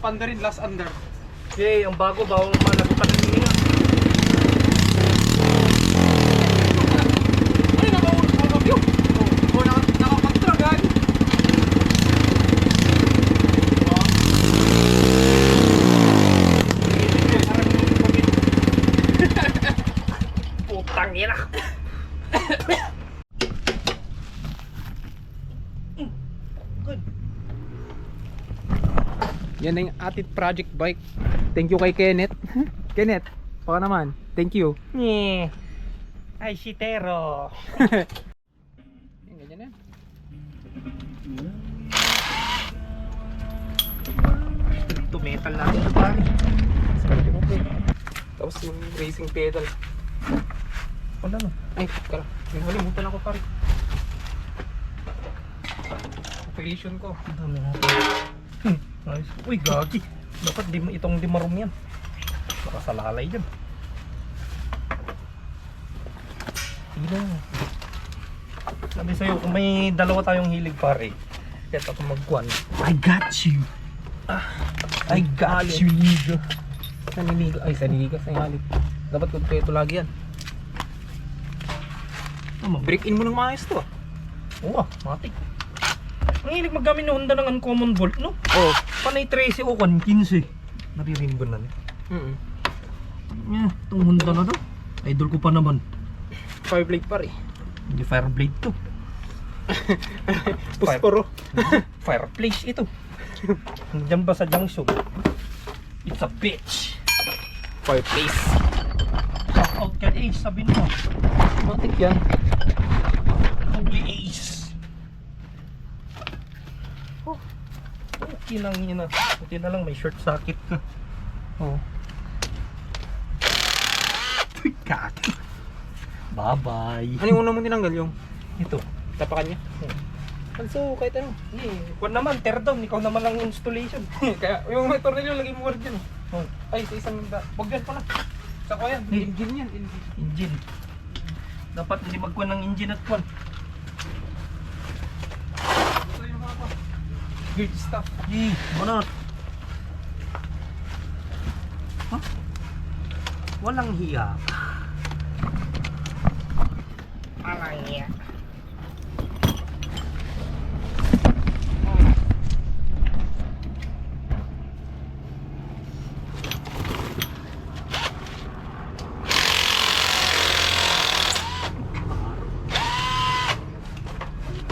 Pandarin last under. Yay, ang bago bawang malagutan ng hininga. Ay, naka-view. O, naka-contrag. Putang ina. Good. Yan na yung atit project bike. Thank you kay Kenneth. Kenneth, baka naman. Thank you. Nye. Ay, sitero. Yan, ganyan na. Ito metal natin ito pare. Tapos yung racing pedal. Wala no. Ay, kala. May halimutan ako pare. Operation ko. Ang dami natin. Nice. Uy, gagi. Dapat itong dimarom yan. Nakasalalay dyan. Ila. Sabi sa'yo, kung may dalawa tayong hilig pare, kaya ako magkuhan. I got you. I got you. Saniliga. Ay, saniligas. Ay, halit. Dapat kompleto lagi yan. Break in mo ng maayos to. Oo, matik. Ang hilig maggamit ng Honda ng uncommon bolt, no? Oo. Panay 13 o 15. Naririnig ba na niya? Itong Honda na to. Idol ko pa naman. Fireblade pare. Hindi fireblade to. Pusporo. Fireplace ito. Diyan ba sa junction? It's a bitch. Fireplace. Shout out kay Ace, sabi mo. Matik yan. Holy Ace. Oh. Okay lang yun na. Buti na lang may short socket ka. Oo. Kaki. Bye bye. Ano yung una mong tinanggal yung Ito. tapakan niya? Also, kahit ano. Kung naman, tear down. Ikaw naman ang installation. Kaya yung may tornilyo lagay mo rin dyan. Oh. Ay, sa isang wag yan pala. Sa ko yan. Eh. Engine yan. Engine. Engine. Dapat hindi magkuhan ng engine at kuhan. Ito yung mga geared stuff. Yee, manat. Huh? Walang hiya. Walang hiya.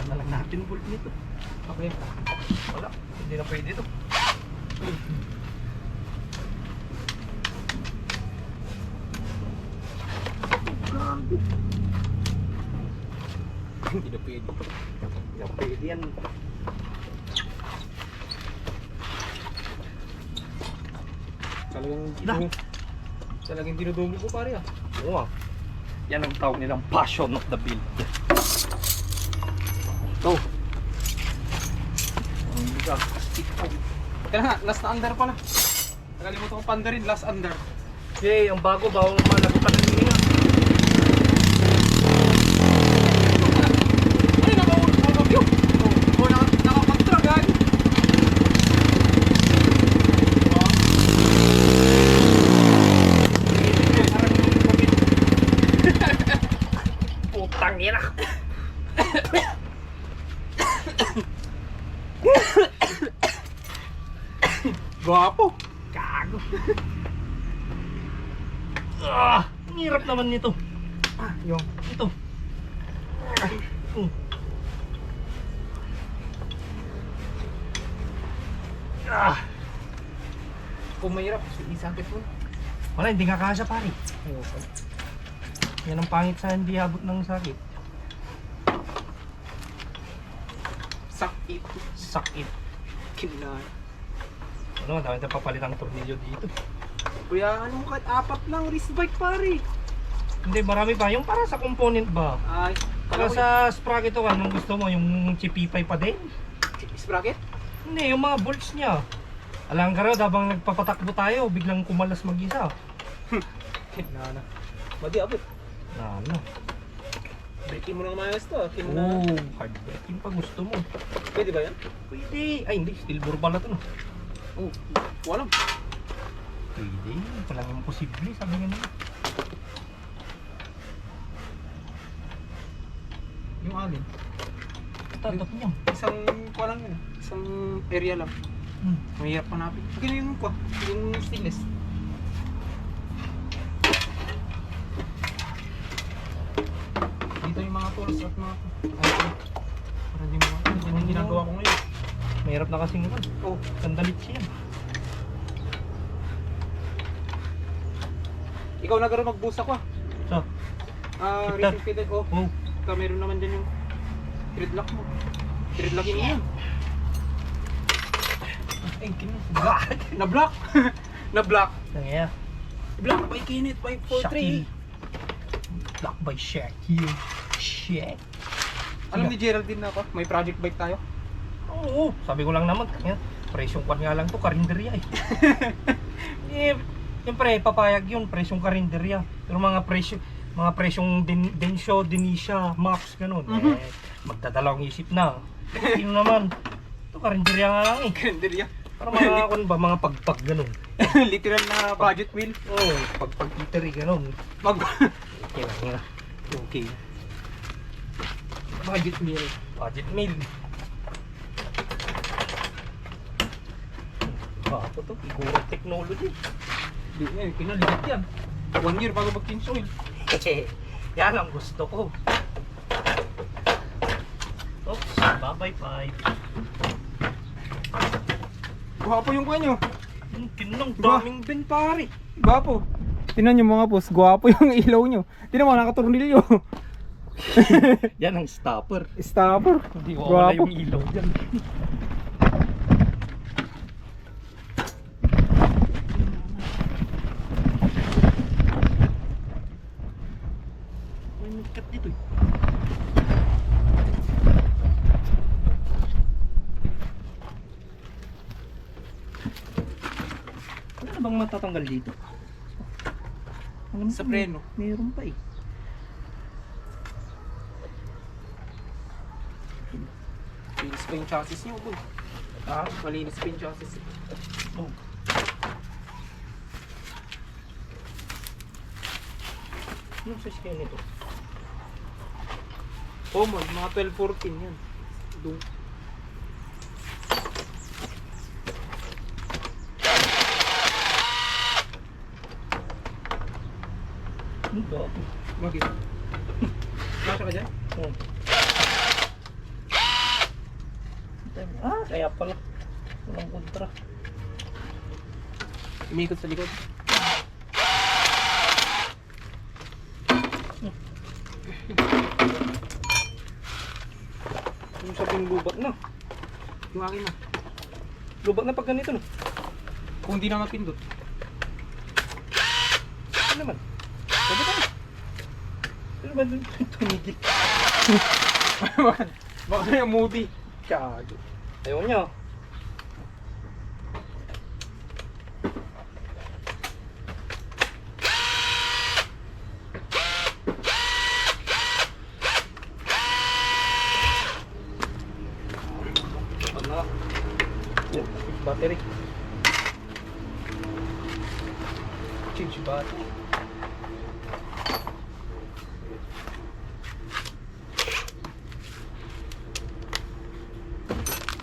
Nalang natin bolt nito. Okay. Wala, hindi na pwede ito. Hindi na pwede. Hindi na pwede yan. Talagang dinudumi ko pare ah. Oo ah. Yan ang tawag nilang passion of the build. Ito. Ang bigat. Kaya nga, last na under pala. Nakalimutan ko Pandarin last under. Yay, ang bago bawang malagutan ng hininga. Ay, naka-view. O, naka-contrag. Putang ina. Gwapo. Gago. Ang hirap naman nito. Yung Ito. kung mahirap, isakit mo. Wala, hindi nga kasya pare. Yan ang pangit sa hindi abot ng sakit. Sakit. Sakit. Kinay. Ano, dami tayong papalit ang tornilyo dito. Kuya, ano kahit apat lang wrist bike pare. Hindi, marami pa. Yung para sa component ba? Ay, Para sa sprocket o anong gusto mo? Yung chipipay pa din? sprocket? Hindi, yung mga bolts niya. Alam ka raw, habang nagpapatakbo tayo, biglang kumalas mag-isa. Nana. Madi abot. Ano? Breaking mo ng mayos to. Oh, hard braking pa gusto mo. Pwede ba yan? Pwede. Ay, hindi. Steel bore pala to. No? Oh, walang. Pwede. Walang imposible. Sabi nga nila. Yung alin. Tatak niya. Isang walang yun. Isang area lang. Mahirap hanapin. Sige yung kwa. Yung stainless. Dito yung mga tools at mga... Ay, para di mo... Yan yung ginagawa ko ngayon. Mahirap na kasing naman. Oh, Sandalit siya. ikaw nagkaroon magbusa ko ah. So, Fitted. Recent fitted. Oh, oh. meron naman dyan yung thread lock mo. Thread lockin mo yan. Ay, na-block! Na-block! Nangya. Block by Kenneth 543. Block by Shaquille. Shaq. Alam ni Geraldine na ako, may project bike tayo. Oo. Sabi ko lang naman. Kanya, presyong kwan nga lang to. Karinderya eh. Siyempre, papayag yun. Presyong karinderya. Pero mga presyong Densho, Denisha, Max, ganun. Magdadalawang isip na. Sino naman? Ito karinderya nga lang eh. Karinderya. Para mga kung ba, mga pagpag ganun. Literal na budget wheel. Oo, pagpag eatery ganun. Okay lang yun. Okay. Budget meal. Budget meal. Ako to, Igorot technology. Di eh, kinaligat yan. 1 year bago mag-change oil. Yan ang gusto ko. Oops, bye-bye pipe. Gwapo yung kanyo. Tinong daming bin pare. Gwapo. Tingnan nyo mga boss, gwapo yung ilaw nyo. Tingnan mo, nakatornilyo. Yan ang stopper. Stopper. Hindi ko wala Gwapo. yung ilaw dyan. May nagkat dito eh. Ano na bang matatanggal dito? Sa preno. Meron pa eh. Malinis pa yung chassis nyo, boy. Ah, Malinis pa yung chassis. oh. Anong size kayo nito? Common, mga 12-14 yan. Doon. Ano ba? Bakit? Kasha ka dyan? Oh. Ah, kaya pala. Walang kontra. Umikot sa likod. Yung sabing lubat na. Yung akin na. Lubat na pag ganito no. Kung hindi na mapindot. Ano naman? Sabi ka na. Ano ba dun? Tumigil. Baka na yung movie. Kado. Ayaw niya. Ano? Battery. Change battery.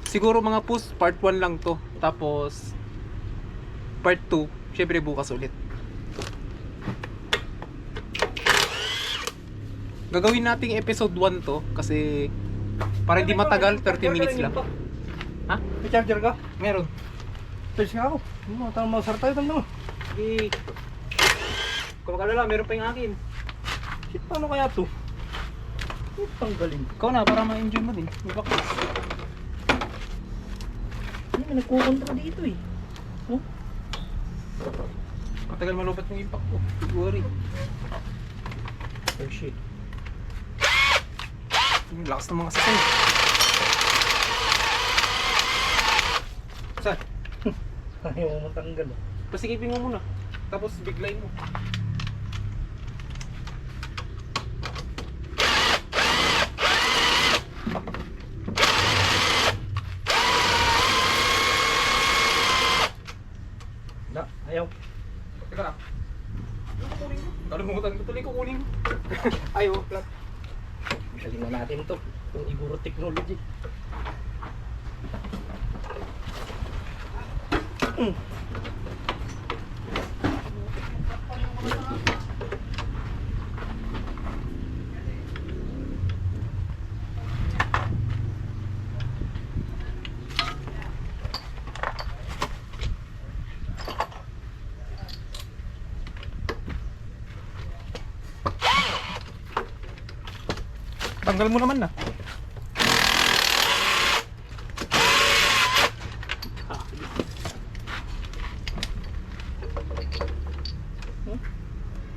Siguro mga post part 1 lang to. Tapos part 2, syempre bukas ulit. Gagawin nating episode 1 to kasi para hindi matagal, 30 minutes lang. Ha? May charger ka? Meron. Charge nga ako. Ano, tama masarap tayo tanda mo. Sige. Kung makalala, meron pa yung akin. Shit, paano kaya to? Ito tanggalin. Ikaw na, para ma-enjoy mo din. May bakit? Hindi, may nagkukontra dito eh. Oh? Matagal malupat yung impact ko. Don't worry. Oh shit. Yung lakas ng mga sasay. Saan? Ayaw mo matanggal oh. Pasikipin mo muna. Tapos biglayin mo. Na, ayaw. Teka lang. Ano kukunin ko? Kalimutan ko tuloy kukunin ko. Ay, oh, flat. Galing na natin to. Yung Iguro technology. Tanggal mo naman na.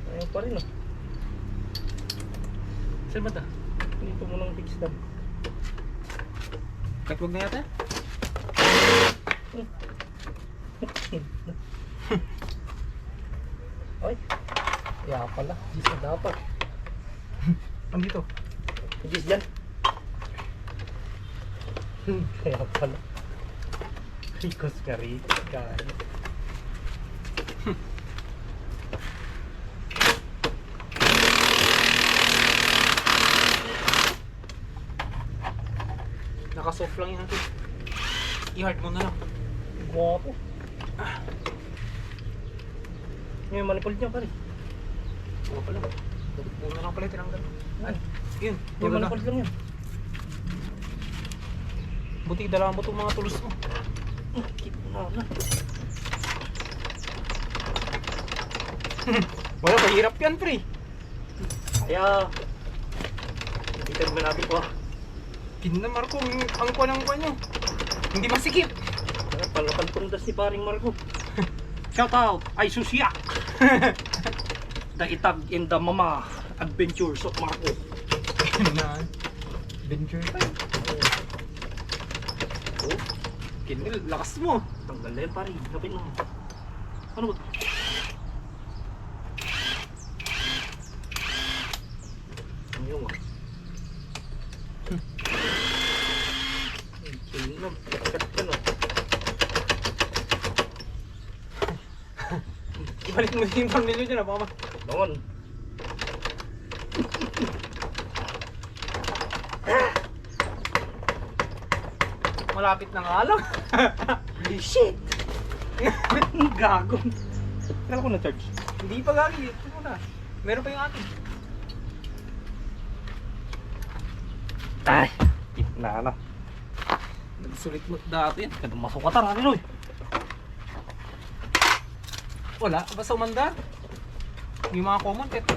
Ayaw pa rin, oh. Saan ba ito? Dito mo nang fix down. Kahit wag na yata. Ay, kaya pala. Gis na dapat. Andito. Gis dyan. Kaya pala. Ricos ka rin. Kaya. Naka-soft lang yan. I-hard mo na lang. Guwapo. Ngayon, manifold niya pa rin. Oo pala. Muna lang pala tinanggal. Ay, yun. Yung Tulo na. manifold lang yan. Buti dala mo itong mga tulos mo. Keep na na. Wala, mahirap yan, pre. Kaya, hindi ka naman natin ko. Kinna Marco, ang kuha ng kuha nyo. Hindi masikip. Palakan pundas si paring Marco. Shout out, ay Susia. The Itag in the Mama Adventures of Marco. Na, venture time. Oh, Kinil, lakas mo. tanggal na yan pare. Kapit na. Ano ba? Ano yung ah? Kinam, kat ka na. Ibalik mo yung tornilyo dyan, baka Bangon. malapit na nga lang. Shit! Gago. Kailan ko na-charge? Hindi pa gagi. Ito na. Meron pa yung atin. Ay! Na na. Nagsulit mo dati yan. Kada masukatan natin oy. Wala, basta umanda. Yung mga common, kahit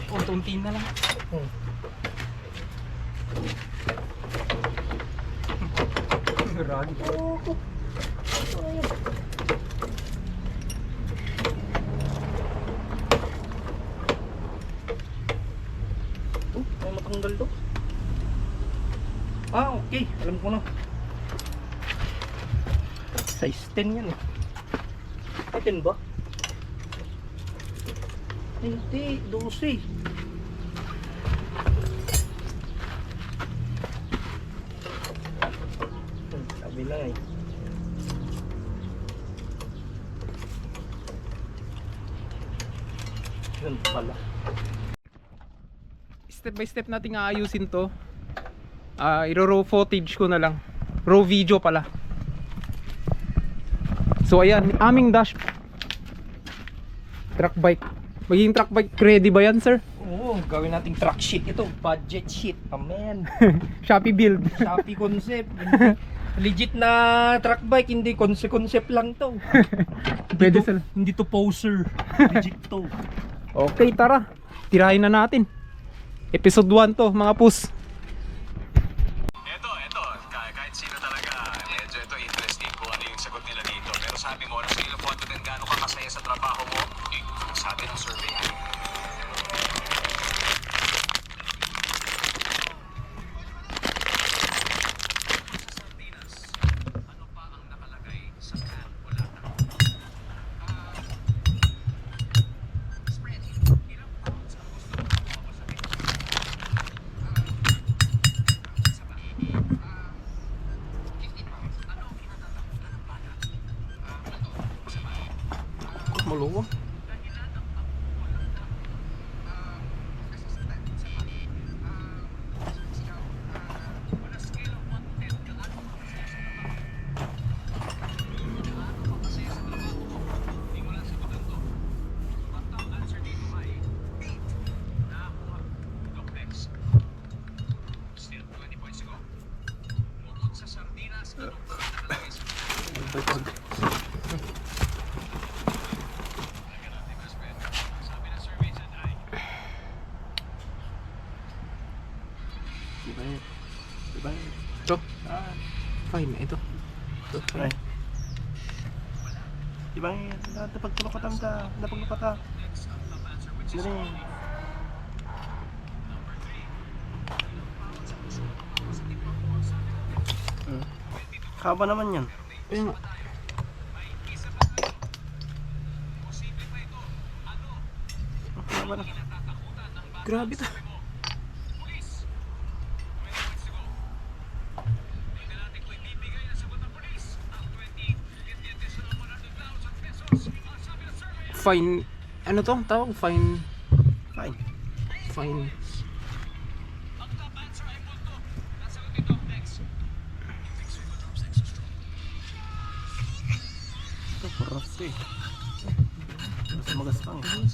unti-untiin na lang. Ragi. Oh, may matanggal to. Ah, okay. Alam ko na. Size 10 yan eh. Ay, 10 ba? Hindi, 12. Sabi lang eh. Yun pala. Step by step nating aayusin to. Iro-raw footage ko na lang. Raw video pala. So ayan, aming dash truck bike. Magiging truck bike ready ba yan, sir? Oo, gawin nating truck sheet ito. Budget sheet. Amen. Shopee build. Shopee concept. Legit na truck bike, hindi concept lang to. Pwede sila. Hindi to poser. Legit to. Okay, tara. Tirahin na natin. Episode 1 to, mga pus. Ito, kahit sino talaga, medyo ito interesting kung ano yung sagot nila dito. Pero sabi mo, sa ilo po din gaano ka kasaya sa trabaho mo, sabi ng survey. Sa Sardinas, ano pa ang nakalagay sa can o lata? Spread. Ilang pounds ang gusto mo mapasabi? Sa ba? 15 pounds. Ano ang kinatatakutan ng bata? Sa ba? maluwag. Still 20 points to go. Bukod sa sardinas, ano pa ang nakalagay sa sabi ng survey dyan ay Diba? Ito. Fine, ito. Ito, fine. Diba? Napagtulokatan ka. Napagtulokatan. Ano rin? Haba naman yan. Ayun nga. Haba na. Grabe to. Fine. Ano to? Tawag? Fine. Fine. Fine. Ito, kurap to eh. Mas magaspang eh.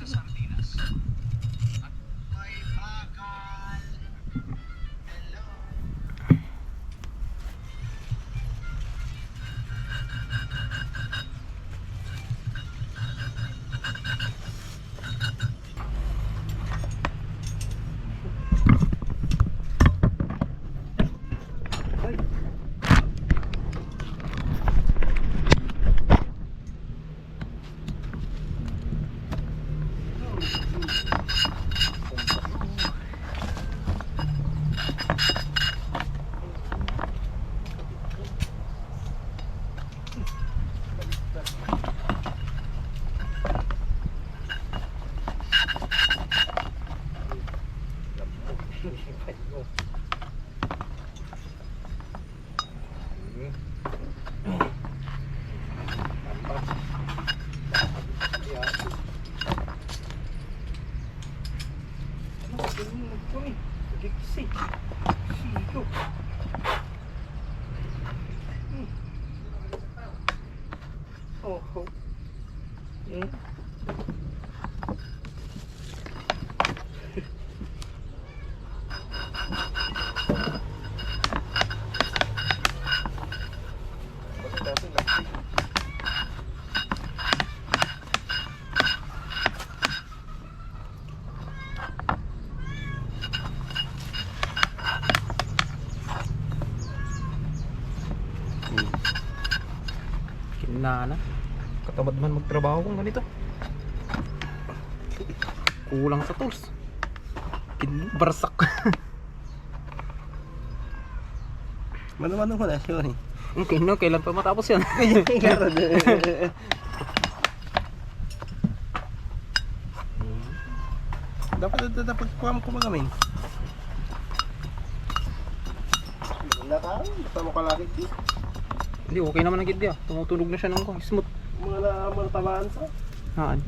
Kinana. Katamad man magtrabaho kung ganito. Kulang sa tools. Barsak. Mano-mano mo na siya eh. Okay, no, kailan pa matapos yan? Dapat kuha mo kumagamin. Wala ka? Basta mo kalakit eh. Hindi, okay naman ang gidya. Tumutunog na siya ng smooth. Mga tamaan sa. Haan.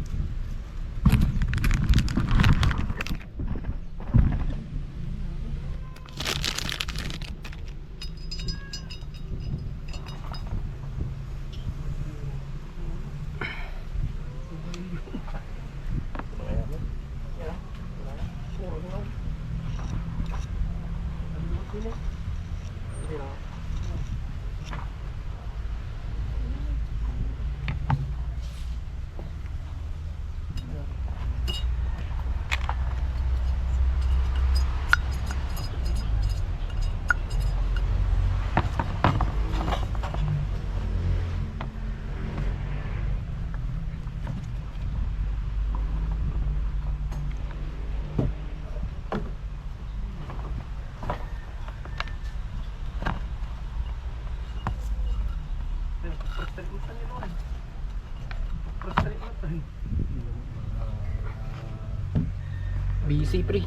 Busy pre.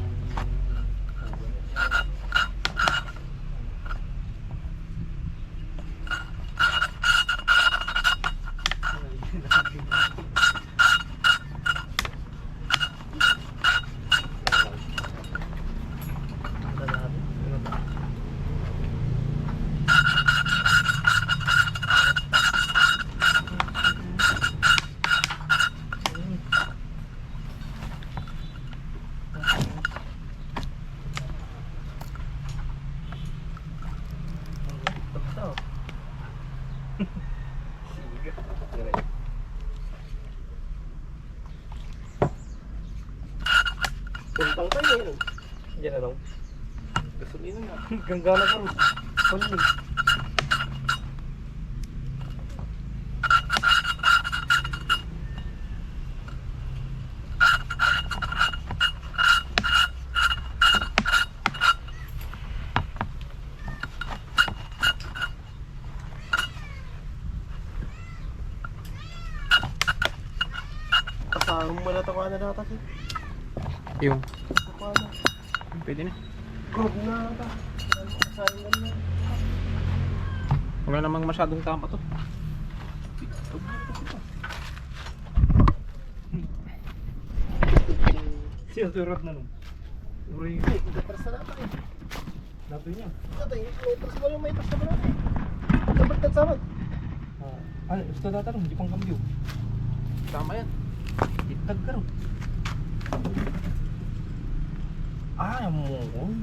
yun. Diyan na lang. Gasolina nga. Ganggana ka rin. Paling. Kasama mo na tawa na natas eh. Yung, Tawa na. pwede na. Grog na ata. Kasama na. Wala namang masyadong tama to. Siya turot na nung. Uri. Ay, gapras na natin eh. Dato niya. Ito yung metros mo yung metros na mo natin. Dapat katsama. Ano, gusto data nung, di pang kambyo. Tama yan. Itag ka rin. Ah, mo.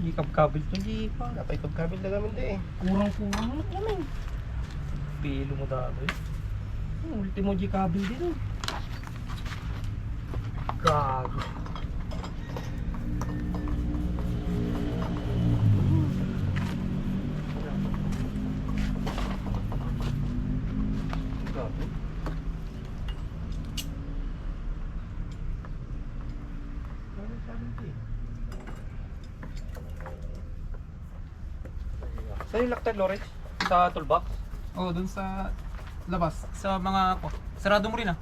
Ikab-kabil to, di pa. Dapat ipagkabil na namin din eh. Kurang-kurang mo naman. Pilo mo dati. Ultimo G kabil din. Gago. Gago. Saan yung lactad, Lawrence? Sa toolbox? Oh, dun sa labas. Sa mga, sarado mo rin ah.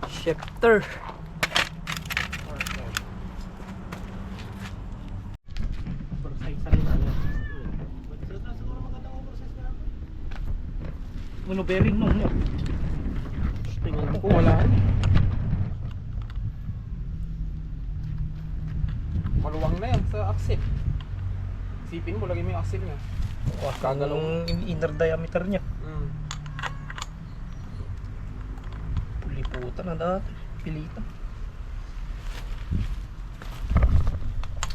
Shifter. Ano bearing nung no? Tingnan Kung wala. Maluwang na yan sa axle. Isipin mo, lagay mo yung axle niya. Oh, kagalong inner diameter niya. Puliputan na dati. Pilita.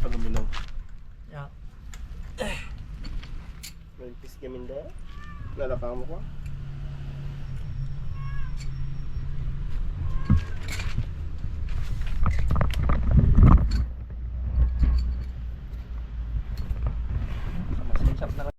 Paluminaw. Yeah. May pis kami na. Lalakang mo ko.